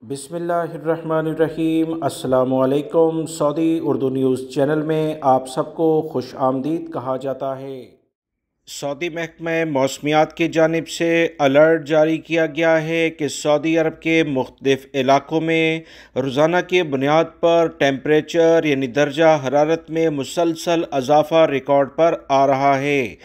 بسم اللہ الرحمن الرحیم۔ السلام علیکم۔ سعودی اردو نیوز چینل میں آپ سب کو خوش آمدید کہا جاتا ہے۔ سعودی محکمہ موسمیات کی جانب سے الرٹ جاری کیا گیا ہے کہ سعودی عرب کے مختلف علاقوں میں روزانہ کی بنیاد پر ٹیمپریچر یعنی درجہ حرارت میں مسلسل اضافہ ریکارڈ پر آ رہا ہے۔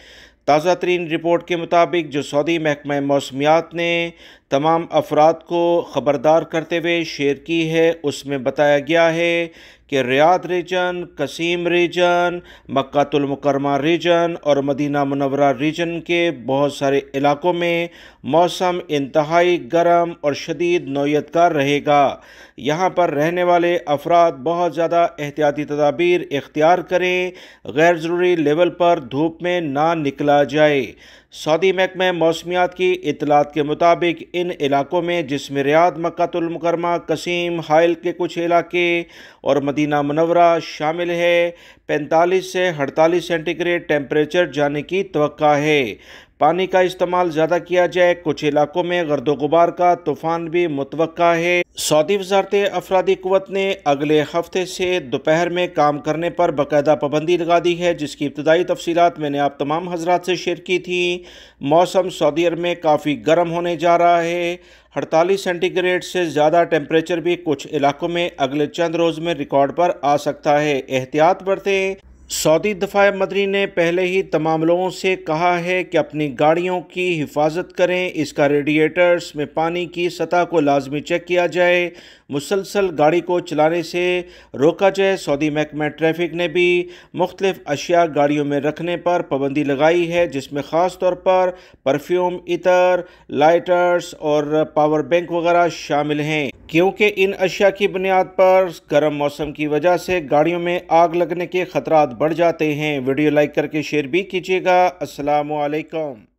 تازہ ترین رپورٹ کے مطابق جو سعودی محکمہ موسمیات نے تمام افراد کو خبردار کرتے ہوئے شیئر کی ہے، اس میں بتایا گیا ہے کہ ریاض ریجن، قصیم ریجن، مکہ المکرمہ ریجن اور مدینہ منورہ ریجن کے بہت سارے علاقوں میں موسم انتہائی گرم اور شدید نوعیت کا رہے گا۔ یہاں پر رہنے والے افراد بہت زیادہ احتیاطی تدابیر اختیار کریں، غیر ضروری لیول پر دھوپ میں نہ نکلا جائے۔ سعودی محکمہ موسمیات کی اطلاعات کے مطابق ان علاقوں میں جس میں ریاض، مکہ المکرمہ، قصیم، حائل کے کچھ علاقے اور مدینہ منورہ شامل ہے، 45 سے 48 سینٹی گریڈ ٹیمپریچر جانے کی توقع ہے۔ پانی کا استعمال زیادہ کیا جائے، کچھ علاقوں میں گرد و غبار کا طوفان بھی متوقع ہے۔ سعودی وزارت افرادی قوت نے اگلے ہفتے سے دوپہر میں کام کرنے پر باقاعدہ پابندی لگا دی ہے، جس کی ابتدائی تفصیلات میں نے آپ تمام حضرات سے شیئر کی تھی۔ موسم سعودی عرب میں کافی گرم ہونے جا رہا ہے۔ 48 سینٹی گریڈ سے زیادہ ٹیمپریچر بھی کچھ علاقوں میں اگلے چند روز میں ریکارڈ پر آ سکتا ہے۔ احتیاط برتیں۔ سعودی دفاع مدنی نے پہلے ہی تمام لوگوں سے کہا ہے کہ اپنی گاڑیوں کی حفاظت کریں، اس کا ریڈیٹرز میں پانی کی سطح کو لازمی چیک کیا جائے، مسلسل گاڑی کو چلانے سے روکا جائے۔ سعودی محکمہ ٹریفک نے بھی مختلف اشیاء گاڑیوں میں رکھنے پر پابندی لگائی ہے، جس میں خاص طور پر پرفیوم، عطر، لائٹرز اور پاور بینک وغیرہ شامل ہیں، کیونکہ ان اشیاء کی بنیاد پر گرم موسم کی وجہ سے گاڑیوں میں آگ لگنے کے خطرات بڑھ جاتے ہیں۔ ویڈیو لائک کر کے شیئر بھی کیجیے گا۔ السلام علیکم۔